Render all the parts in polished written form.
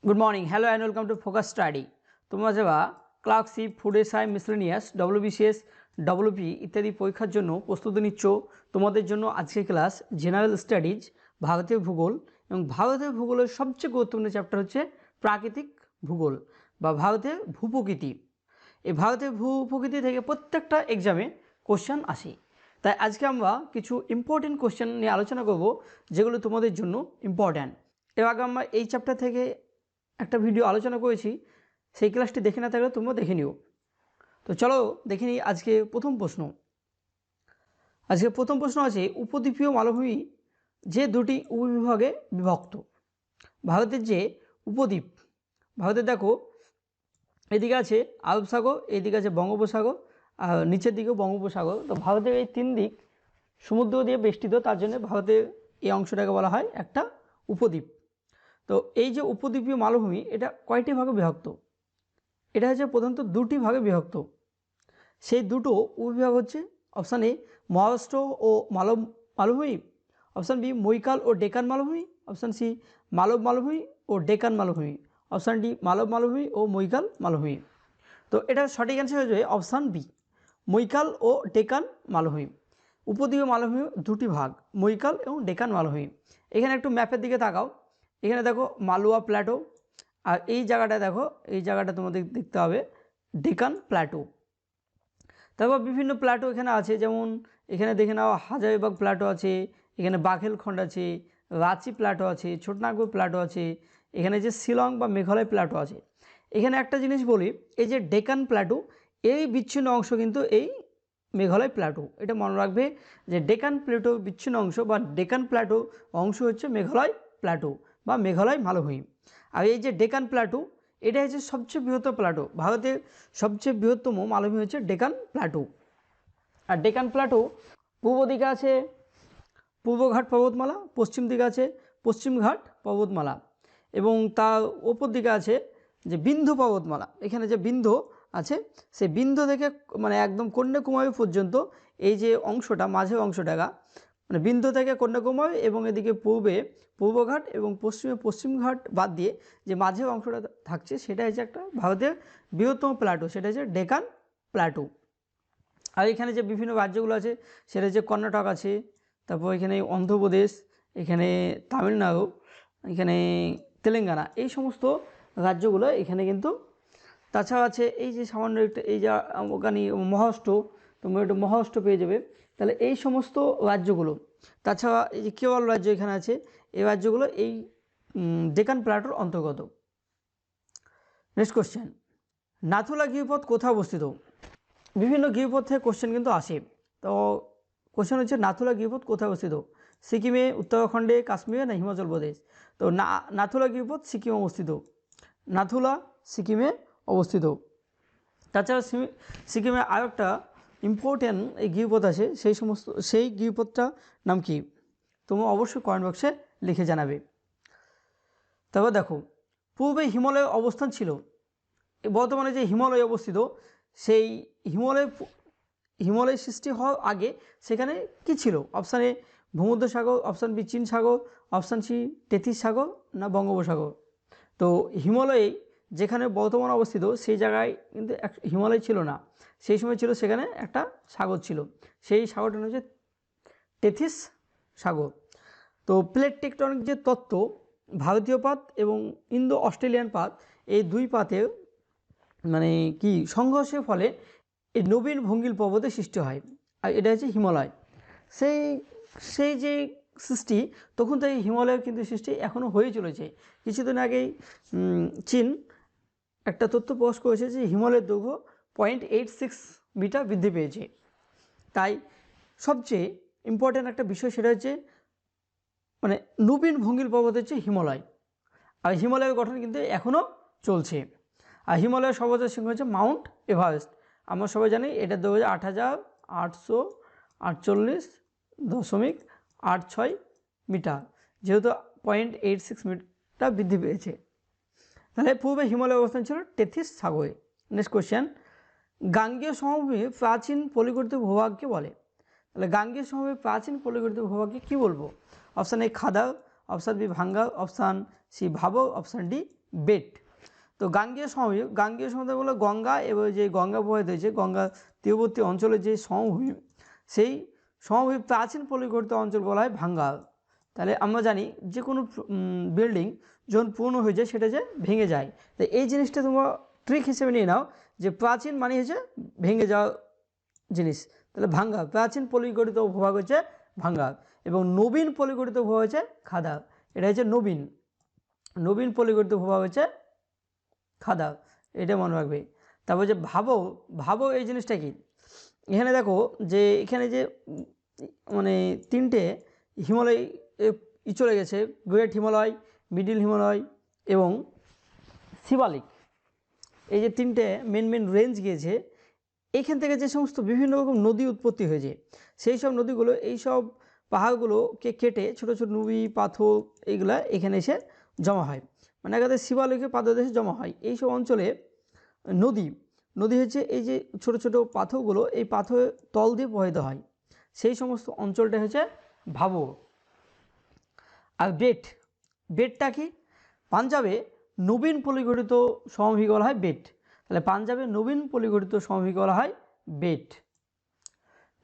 Good morning, hello and welcome to Focus Study। তোমরা যারা clerkship, food SI, miscellaneous, WBCS, WP ইত্যাদি পরীক্ষার জন্য প্রস্তুতি নিচ্ছ, তোমাদের জন্য আজকের ক্লাস জেনারেল স্টাডিজ, ভারতীয় ভূগোল। এবং ভারতীয় ভূগোলের সবচেয়ে গুরুত্বপূর্ণ চ্যাপ্টার হচ্ছে প্রাকৃতিক ভূগোল বা ভারতের ভূপ্রকৃতি। এই ভারতের ভূপ্রকৃতি থেকে প্রত্যেকটা এক্সামে কোশ্চেন আসে, তাই আজকে আমরা কিছু ইম্পর্টেন্ট কোশ্চেন নিয়ে আলোচনা করব যেগুলো তোমাদের জন্য ইম্পর্ট্যান্ট। এর আগে আমরা এই চ্যাপ্টার থেকে একটা ভিডিও আলোচনা করেছি, সেই ক্লাসটি দেখে না থাকলে তোমরা দেখে নিও। তো চলো দেখে নিই আজকে প্রথম প্রশ্ন। আজকে প্রথম প্রশ্ন আছে, উপদ্বীপীয় মালভূমি যে দুটি উপবিভাগে বিভক্ত। ভারতের যে উপদ্বীপ, ভারতের দেখো এদিকে আছে আরব সাগর, এদিকে আছে বঙ্গোপসাগর, আর নিচের দিকেও বঙ্গোপসাগর। তো ভারতের এই তিন দিক সমুদ্র দিয়ে বেষ্টিত, তার জন্য ভারতের এই অংশটাকে বলা হয় একটা উপদ্বীপ। তো এই যে উপদ্বীপীয় মালভূমি, এটা কয়টি ভাগে বিভক্ত? এটা হচ্ছে প্রধানত দুটি ভাগে বিভক্ত। সেই দুটো উপবিভাগ হচ্ছে অপশান এ মহারাষ্ট্র ও মালভূমি, অপশান বি মৈকাল ও ডেকান মালভূমি, অপশান সি মালব মালভূমি ও ডেকান মালভূমি, অপশান ডি মালব মালভূমি ও মৈকাল মালভূমি। তো এটা সঠিক অ্যান্সার হয়ে যাবে অপশান বি, মৈকাল ও ডেকান মালভূমি। উপদ্বীপীয় মালভূমি দুটি ভাগ, মৈকাল এবং ডেকান মালভূমি। এখানে একটু ম্যাপের দিকে তাকাও, এখানে দেখো মালওয়া প্ল্যাটো, আর এই জায়গাটা দেখো, এই জায়গাটা তোমাদের দেখতে হবে ডেকান প্ল্যাটো। তারপর বিভিন্ন প্ল্যাটো এখানে আছে, যেমন এখানে দেখে নাও হাজারিবাগ প্ল্যাটো আছে, এখানে বাঘেলখন্ড আছে, রাঁচি প্ল্যাটো আছে, ছোটনাগপুর প্ল্যাটো আছে, এখানে যে শিলং বা মেঘালয় প্ল্যাটো আছে। এখানে একটা জিনিস বলি, এই যে ডেকান প্ল্যাটো, এই বিচ্ছিন্ন অংশ কিন্তু এই মেঘালয় প্ল্যাটো। এটা মনে রাখবে যে ডেকান প্ল্যাটো বিচ্ছিন্ন অংশ বা ডেকান প্ল্যাটো অংশ হচ্ছে মেঘালয় প্ল্যাটো বা মেঘালয় মালভূমি। আর এই যে ডেকান প্ল্যাটো, এটা হচ্ছে সবচেয়ে বৃহত্তম প্ল্যাটো, ভারতের সবচেয়ে বৃহত্তম মালভূমি হচ্ছে ডেকান প্ল্যাটো। আর ডেকান প্ল্যাটো পূর্ব দিকে আছে পূর্বঘাট পর্বতমালা, পশ্চিম দিকে আছে পশ্চিমঘাট পর্বতমালা, এবং তার ওপর দিকে আছে যে বিন্ধ্য পর্বতমালা। এখানে যে বিন্ধ্য আছে, সেই বিন্ধ্য থেকে মানে একদম কন্যাকুমারী পর্যন্ত এই যে অংশটা, মাঝের অংশটাকা মানে বিন্ধ্য থেকে কন্যাকুমারী, এবং এদিকে পূর্বে পূর্বঘাট এবং পশ্চিমে পশ্চিমঘাট বাদ দিয়ে যে মাঝের অংশটা থাকছে, সেটা হচ্ছে একটা ভারতের বৃহত্তম প্ল্যাটো, সেটা হচ্ছে ডেকান প্ল্যাটো। আর এখানে যে বিভিন্ন রাজ্যগুলো আছে, সেটা হচ্ছে কর্ণাটক আছে, তারপর এখানে অন্ধ্রপ্রদেশ, এখানে তামিলনাড়ু, এখানে তেলেঙ্গানা, এই সমস্ত রাজ্যগুলো এখানে কিন্তু। তাছাড়া আছে এই যে সামান্য একটা এই যে ওখানে মহারাষ্ট্র, তোমরা একটু মহারাষ্ট্র পেয়ে যাবে। তাহলে এই সমস্ত রাজ্যগুলো, তাছাড়া এই যে কেরল রাজ্য এখানে আছে, এই রাজ্যগুলো এই ডেকান প্ল্যাটোর অন্তর্গত। নেক্সট কোশ্চেন, নাথুলা গিরিপথ কোথায় অবস্থিত? বিভিন্ন গিরিপথ থেকে কোশ্চেন কিন্তু আসে। তো কোশ্চেন হচ্ছে নাথুলা গিরিপথ কোথায় অবস্থিত? সিকিমে, উত্তরাখণ্ডে, কাশ্মীরে না হিমাচল প্রদেশ? তো নাথুলা গিরিপথ সিকিমে অবস্থিত, নাথুলা সিকিমে অবস্থিত। তাছাড়া সিকিমে আরও একটা ইম্পর্ট্যান্ট এই গিরিপথ আছে, সেই গিরিপথটার নাম কি? তোমরা অবশ্যই কমেন্ট বক্সে লিখে জানাবে। তারপর দেখো, পূর্বে হিমালয়ের অবস্থান ছিল, বর্তমানে যে হিমালয় অবস্থিত, সেই হিমালয় সৃষ্টি হওয়ার আগে সেখানে কি ছিল? অপশান এ ভূমধ্যসাগর, অপশান বি চীন সাগর, অপশান সি তেথিস সাগর না বঙ্গোপসাগর? তো হিমালয়ে যেখানে বর্তমান অবস্থিত, সেই জায়গায় কিন্তু হিমালয় ছিল না, সেই সময় ছিল সেখানে একটা সাগর ছিল, সেই সাগরটা হচ্ছে তেথিস সাগর। তো প্লেট টেকটনিক যে তত্ত্ব, ভারতীয় পাত এবং ইন্দো অস্ট্রেলিয়ান পাত, এই দুই পাতে মানে কি সংঘর্ষের ফলে এই নবীন ভঙ্গিল পর্বতের সৃষ্টি হয়, আর এটা হচ্ছে হিমালয়। সেই যে সৃষ্টি, তখন থেকে হিমালয়ের কিন্তু সৃষ্টি এখনও হয়ে চলেছে। কিছুদিন আগেই চীন একটা তথ্য প্রকাশ করেছে যে হিমালয়ের দৈর্ঘ্য 0.86 মিটার বৃদ্ধি পেয়েছে। তাই সবচেয়ে ইম্পর্ট্যান্ট একটা বিষয়, সেটা হচ্ছে মানে নবীন ভঙ্গিল পর্বত হচ্ছে হিমালয়, আর হিমালয়ের গঠন কিন্তু এখনও চলছে। আর হিমালয়ের সর্বোচ্চ শৃঙ্গ হচ্ছে মাউন্ট এভারেস্ট। আমরা সবাই জানি এটা 28,848.86 মিটার, যেহেতু 0.86 মিটার বৃদ্ধি পেয়েছে। তাহলে পূর্বে হিমালয়ের অবস্থান ছিল তেথিস সাগরে। নেক্সট কোয়েশ্চেন, গাঙ্গেয় সমভূমির প্রাচীন পলিগঠিত ভূভাগকে বলে? তাহলে গাঙ্গেয় সমভূমির প্রাচীন পলিগঠিত ভূভাগকে কী বলবো? অপশান এ খাদার, অপশান বি ভাঙ্গার, অপশান সি ভাবর, অপশান ডি বেট। তো গাঙ্গেয় সমভূমি বলে গঙ্গা এবং যে গঙ্গা প্রবাহিত হয়েছে, গঙ্গা তীরবর্তী অঞ্চলের যে সমভূমি, সেই সমভূমি প্রাচীন পলিগঠিত অঞ্চল বলা হয় ভাঙ্গাল। তাহলে আমরা জানি যে কোনো বিল্ডিং যখন পূর্ণ হয়ে যায় সেটা যে ভেঙে যায়, তাই এই জিনিসটা তোমরা ট্রিক হিসেবে নিয়ে নাও যে প্রাচীন মানে হচ্ছে ভেঙে যাওয়া জিনিস। তাহলে ভাঙ্গা, প্রাচীন পলিগঠিত ভূভাগ হচ্ছে ভাঙ্গা, এবং নবীন পলিগঠিত ভূভাগ হচ্ছে খাদা। এটা হচ্ছে নবীন, নবীন পলিগঠিত ভূভাগ হচ্ছে খাদা, এটা মনে রাখবে। তারপর যে ভাবো, ভাবো এই জিনিসটা কি, এখানে দেখো যে এখানে যে মানে তিনটে হিমালয় চলে গেছে, গ্রেট হিমালয়, মিডিল হিমালয় এবং শিবালিক, এই যে তিনটে মেন রেঞ্জ গিয়েছে, এইখান থেকে যে সমস্ত বিভিন্ন রকম নদী উৎপত্তি হয়েছে, সেই সব নদীগুলো এই সব পাহাড়গুলোকে কেটে ছোটো ছোটো নুড়ি পাথর এইগুলা এখানে এসে জমা হয়, মানে একাদের শিবালকের পাদদেশে জমা হয়। এই সব অঞ্চলে নদী হচ্ছে এই যে ছোটো ছোটো পাথরগুলো, এই পাথরের তল দিয়ে প্রবাহিত হয়, সেই সমস্ত অঞ্চলটা হচ্ছে ভাবো। আর বেটটা কি, পাঞ্জাবে নবীন পলিগঠিত সমভূমি বলা হয় বেট। তাহলে পাঞ্জাবে নবীন পলিগঠিত সমভূমি বলা হয় বেট।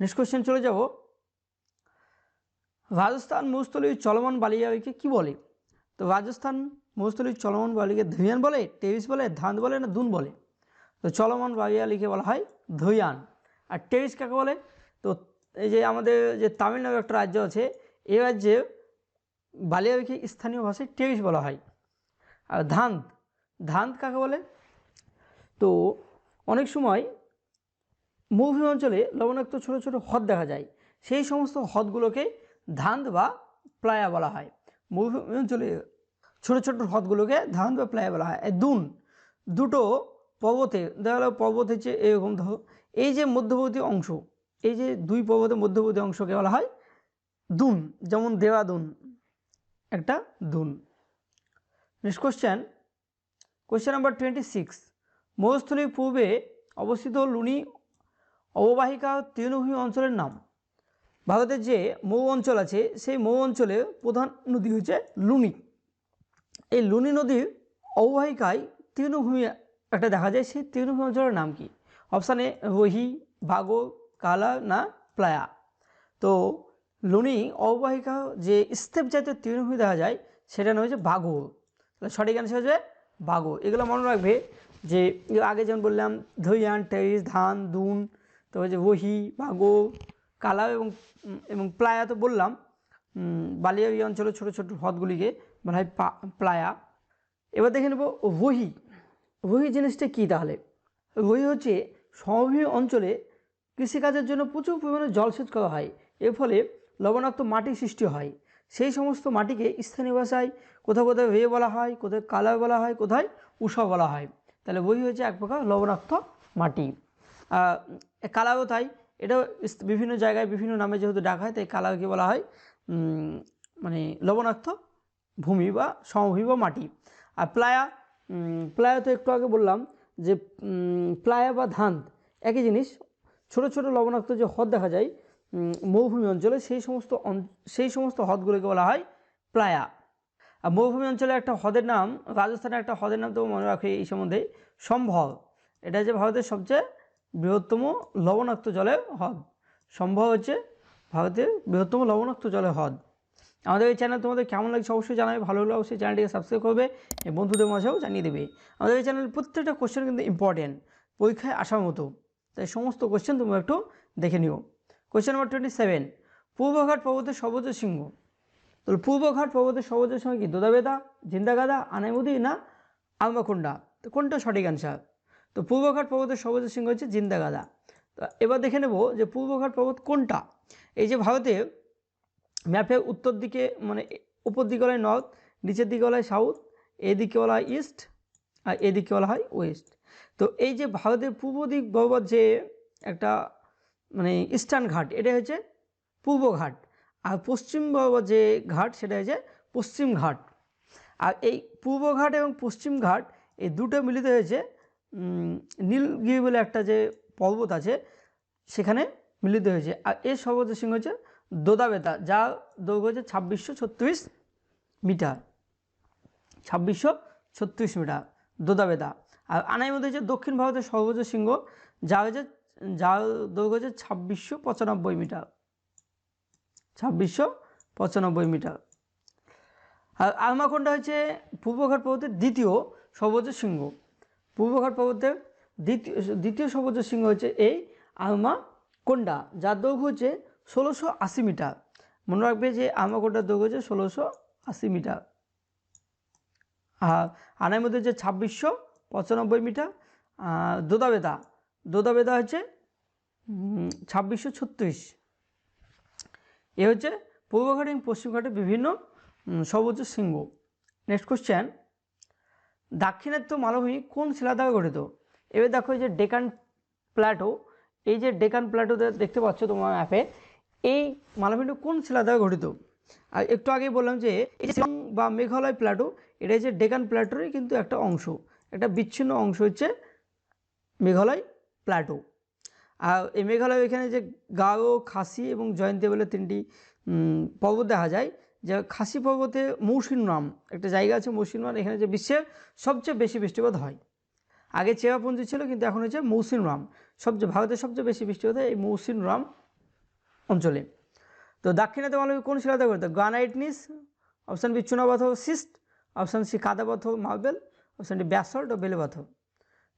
নেক্সট কোশ্চেন চলে যাব, রাজস্থান মরুস্থলীর চলমান বালিয়াকে কি বলে? তো রাজস্থান মরুস্থলীর চলমান বালিকে ধৈয়ান বলে, টেরিস বলে, ধান বলে না দুন বলে? তো চলমান বালিয়ালিকে বলা হয় ধৈয়ান। আর টেরিস কাকে বলে? তো এই যে আমাদের যে তামিলনাড়ু একটা রাজ্য আছে, এই রাজ্যে বালিয়ালিকে স্থানীয় ভাষায় টেরিস বলা হয়। আর ধান কাকে বলে? তো অনেক সময় মরুভূমি অঞ্চলে লবণাক্ত ছোটো ছোটো হ্রদ দেখা যায়, সেই সমস্ত হ্রদগুলোকে ধান্দ বা প্লায়া বলা হয়। মরুভূমি অঞ্চলে ছোটো ছোটো হ্রদগুলোকে ধান্দ বা প্লায়া বলা হয়। দুটো পর্বতে দেখা গেল, পর্বত হচ্ছে এরকম, ধরো এই যে মধ্যবর্তী অংশ, এই যে দুই পর্বতের মধ্যবর্তী অংশকে বলা হয় দুন, যেমন দেওয়াদুন একটা দুন। নেক্সট কোশ্চেন নাম্বার 26, মরুস্থলীর পূর্বে অবস্থিত লুনি অববাহিকা তৃণভূমি অঞ্চলের নাম। ভারতের যে মরু অঞ্চল আছে, সেই মরু অঞ্চলের প্রধান নদী হচ্ছে লুনি। এই লুনি নদীর অববাহিকায় তৃণভূমি একটা দেখা যায়, সেই তৃণভূমি অঞ্চলের নাম কি? অপশান এ রোহি, ভাগো, কালা না প্লায়া। তো লুনি অববাহিকা যে স্টেপ জাতীয় তৃণভূমি দেখা যায়, সেটা নাম হচ্ছে বাগো। তাহলে সঠিক অ্যান্সার হচ্ছে বাগো। এগুলো মনে রাখবে যে আগে যেমন বললাম ধৈয়ান, টেরিস, ধান, দুন, তো হচ্ছে রোহি, ভাগো, কালা এবং প্লায়া তো বললাম। বালিয়াবি অঞ্চলের ছোটো ছোটো হ্রদগুলিকে বলা হয় প্লায়া। এবার দেখে নেব রোহি জিনিসটা কী তাহলে? রোহি হচ্ছে সমভূমি অঞ্চলে কৃষিকাজের জন্য প্রচুর পরিমাণে জলসেচ করা হয়, এর ফলে লবণাক্ত মাটি সৃষ্টি হয়। সেই সমস্ত মাটিকে স্থানীয় ভাষায় কোথাও কোথাও রে বলা হয়, কোথাও কালা বলা হয়, কোথায় উষা বলা হয়। তাহলে রোহি হচ্ছে এক প্রকার লবণাক্ত মাটি। কালাও তাই, এটাও বিভিন্ন জায়গায় বিভিন্ন নামে যেহেতু ডাকা হয়, তাই কালাকে বলা হয় মানে লবণাক্ত ভূমি বা সমভূমি বা মাটি। আর প্লায়া তো একটু আগে বললাম যে প্লায়া বা ধান একই জিনিস। ছোট ছোট লবণাক্ত যে হ্রদ দেখা যায় মরুভূমি অঞ্চলে, সেই সমস্ত হ্রদগুলোকে বলা হয় প্লায়া। আর মরুভূমি অঞ্চলে একটা হ্রদের নাম, রাজস্থানের একটা হ্রদের নাম তো মনে রাখে এই সম্বন্ধে, সম্ভল। এটা হচ্ছে ভারতের সবচেয়ে বৃহত্তম লবণাক্ত জলের হ্রদ। সম্ভব হচ্ছে ভারতের বৃহত্তম লবণাক্ত জলের হ্রদ। আমাদের এই চ্যানেল তোমাদের কেমন লাগছে অবশ্যই জানাবে, ভালো হলে অবশ্যই চ্যানেলটিকে সাবস্ক্রাইব করবে, বন্ধুদের মাঝেও জানিয়ে দেবে। আমাদের এই চ্যানেলের প্রত্যেকটা কোশ্চেন কিন্তু ইম্পর্টেন্ট, পরীক্ষায় আসার মতো, তাই সমস্ত কোশ্চেন তোমরা একটু দেখে নিও। কোশ্চেন নাম্বার 27, পূর্বঘাট পর্বতের সর্বোচ্চ শৃঙ্গ। তাহলে পূর্বঘাট পর্বতের সর্বোচ্চ শৃঙ্গ কি? দোদাবেদা, জিন্দাগাদা, আনাইমুদি না আলমাকুন্ডা? তো কোনটা সঠিক অ্যান্সার? তো পূর্বঘাট পর্বতের সর্বোচ্চ শৃঙ্গ হচ্ছে জিন্দাগাদা। তো এবার দেখে নেব যে পূর্বঘাট পর্বত কোনটা। এই যে ভারতে ম্যাপে উত্তর দিকে মানে উপর দিকে বলা হয় নর্থ, নিচের দিকে বলা হয় সাউথ, এদিকে বলা হয় ইস্ট আর এদিকে বলা হয় ওয়েস্ট। তো এই যে ভারতের পূর্ব দিক বরাবর যে একটা মানে ইস্টার্ন ঘাট, এটা হচ্ছে পূর্ব ঘাট, আর পশ্চিম বরাবর যে ঘাট সেটা হচ্ছে পশ্চিম ঘাট। আর এই পূর্ব ঘাট এবং পশ্চিম ঘাট এই দুটো মিলিত হয়েছে নীলগিরি বলে একটা যে পর্বত আছে সেখানে মিলিত হয়েছে। আর এর সর্বোচ্চ শৃঙ্গ হচ্ছে দোদাবেতা, যার দৈর্ঘ্য হচ্ছে 2636 মিটার, 36 মিটার দোদাবেদা। আর আনাই মধ্যে হচ্ছে দক্ষিণ ভারতের সর্বোচ্চ শৃঙ্গ, যার দৈর্ঘ্য হচ্ছে 2695 মিটার, 2695 মিটার। আর আলমাকোন্ডা হচ্ছে পূর্বঘাট পর্বতের দ্বিতীয় সর্বোচ্চ শৃঙ্গ। পূর্বঘাট পর্বতের দ্বিতীয় সর্বোচ্চ শৃঙ্গ হচ্ছে এই আলমাকোন্ডা, যার দৈর্ঘ্য হচ্ছে 1680 মিটার। মনে রাখবে যে আলমাকোন্ডার দৈর্ঘ্য হচ্ছে 1680 মিটার। আর আনাই মধ্যে হচ্ছে 2695 মিটার। দোদাবেদা হচ্ছে 2636। এ হচ্ছে পূর্বঘাট এবং পশ্চিমঘাটের বিভিন্ন সর্বোচ্চ শৃঙ্গ। নেক্সট কোশ্চেন, দাক্ষিণাত্য মালভূমি কোন শিলা দ্বারা গঠিত? এবার দেখো এই যে ডেকান প্ল্যাটো, এই যে ডেকান প্ল্যাটো দেখতে পাচ্ছ তোমার ম্যাপে, এই মালভূমিটা কোন শিলা দ্বারা গঠিত? আর একটু আগেই বললাম যে এই যে শিলং বা মেঘালয় প্ল্যাটো, এটা হচ্ছে ডেকান প্ল্যাটোরই কিন্তু একটা অংশ, একটা বিচ্ছিন্ন অংশ হচ্ছে মেঘালয় প্ল্যাটো। আর এই মেঘালয় এখানে যে গারো, খাসি এবং জয়ন্তী বলে তিনটি পর্বত দেখা যায়। যে খাসি পর্বতে মৌসিনরাম একটা জায়গা আছে, মৌসিনরাম, এখানে যে বিশ্বের সবচেয়ে বেশি বৃষ্টিপাত হয়। আগে চেরাপুঞ্জি ছিল, কিন্তু এখন হচ্ছে মৌসিনরাম ভারতের সবচেয়ে বেশি বৃষ্টিপাত হয় এই মৌসিনরাম অঞ্চলে। তো দাক্ষিণাত্য মালভূমি কোন শিলা দ্বারা গঠিত? গ্রানাইট নিস, অপশান বি চুনাপাথর সিস্ট, অপশান সি কাদাপাথর মার্বেল, অপশান ডি ব্যাসল্ট ও বেলে পাথর।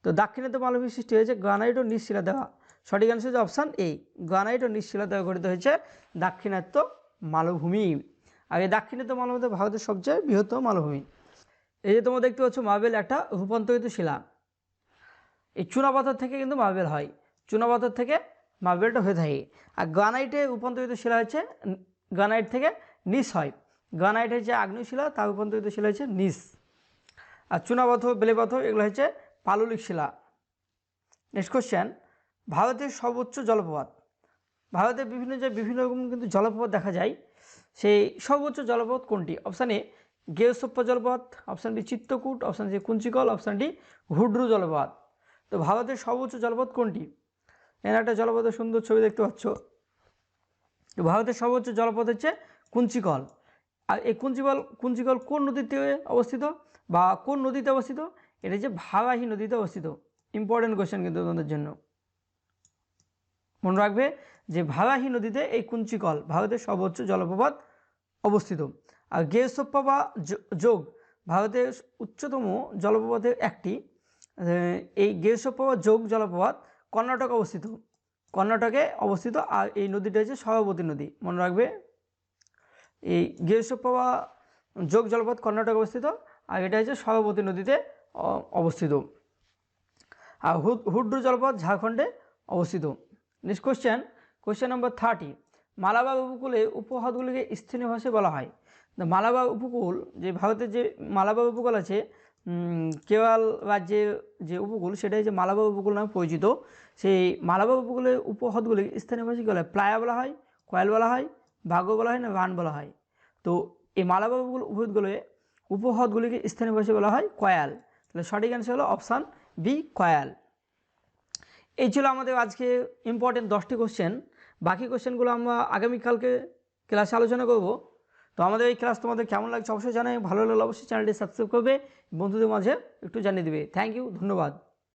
তো দাক্ষিণাত্য মালভূমি সৃষ্টি হয়েছে গ্রানাইট ও নিস শিলা দ্বারা। সঠিক আনসার হচ্ছে অপশান এ, গ্রানাইট ও নিস শিলা দ্বারা গঠিত হয়েছে দাক্ষিণাত্য মালভূমি। আর এই দাক্ষিণাত্য মালভূমি ভারতের সবচেয়ে বৃহত্তম মালভূমি। এই যে তোমরা দেখতে পাচ্ছ মার্বেল একটা রূপান্তরিত শিলা। এই চুনাপাথর থেকে কিন্তু মার্বেল হয়, চুনাপাথর থেকে মার্বেলটা হয়ে থাকে। আর গ্রানাইটে রূপান্তরিত শিলা হচ্ছে, গ্রানাইট থেকে নিস হয়। গ্রানাইট হচ্ছে আগ্নেয় শিলা, তার রূপান্তরিত শিলা হচ্ছে নিস। আর চুনাপাথর, বেলে পাথর এগুলো হচ্ছে পাললিক শিলা। নেক্সট কোশ্চেন, ভারতের সর্বোচ্চ জলপ্রপাত। ভারতের বিভিন্ন রকম কিন্তু জলপ্রপাত দেখা যায়, সেই সর্বোচ্চ জলপ্রপাত কোনটি? অপশান এ গেওসোপ্পা জলপ্রপাত, option B Chitrakoot, option C Kunchikal, option D Hundru জলপ্রপাত। তো ভারতের সর্বোচ্চ জলপ্রপাত কোনটি? এখানে একটা জলপ্রপাতের সুন্দর ছবি দেখতে পাচ্ছ। তো ভারতের সর্বোচ্চ জলপ্রপাত হচ্ছে কুঞ্চিকল। আর এই কুঞ্চিকল কোন নদীতে অবস্থিত বা কোন নদীতে অবস্থিত? এটা হচ্ছে ভাগাহি নদীতে অবস্থিত। ইম্পর্টেন্ট কোয়েশ্চেন কিন্তু তোমাদের জন্য, মনে রাখবে যে ভাগাহি নদীতে এই কুঞ্চিকল ভারতের সর্বোচ্চ জলপ্রপাত অবস্থিত। আর গেওসোপ্পা বা যোগ ভারতের উচ্চতম জলপ্রপাতের একটি। এই গেওসোপ্পা বা যোগ জলপ্রপাত কর্ণাটকে অবস্থিত, কর্ণাটকে অবস্থিত। আর এই নদীটা হচ্ছে সরবতী নদী, মনে রাখবে। এই গেওসোপ্পা বা যোগ জলপ্রপাত কর্ণাটকে অবস্থিত, আর এটা হচ্ছে সরবতী নদীতে অবস্থিত। আর হুড্রু জলপ্রপাত ঝাড়খণ্ডে অবস্থিত। নেক্সট কোশ্চেন নম্বর 30, মালাবার উপকূলে উপহ্রদগুলিকে স্থানীয় ভাষায় বলা হয়। মালাবার উপকূল, যে ভারতের যে মালাবার উপকূল আছে, কেরল রাজ্যের যে উপকূল, সেটাই যে মালাবার উপকূল নামে পরিচিত। সেই মালাবার উপকূলের উপহ্রদগুলিকে স্থানীয় ভাষায় কী বলা হয়? প্লায়া বলা হয়, কয়েল বলা হয়, ভাগ্য বলা হয়, না রান বলা হয়? তো এই মালাবার উপহ্রদগুলিকে স্থানীয় ভাষায় বলা হয় কয়াল। তাহলে সঠিক অ্যান্সার হলো অপশান বি, কয়াল। এই ছিল আমাদের আজকে ইম্পর্টেন্ট 10টি কোশ্চেন। বাকি কোশ্চেনগুলো আমরা আগামীকালকে ক্লাসে আলোচনা করব। তো আমাদের এই ক্লাস তোমাদের কেমন লাগছে অবশ্যই জানাই। ভালো লাগলে অবশ্যই চ্যানেলটি সাবস্ক্রাইব করবে, বন্ধুদের মাঝে একটু জানিয়ে দেবে। থ্যাংক ইউ, ধন্যবাদ।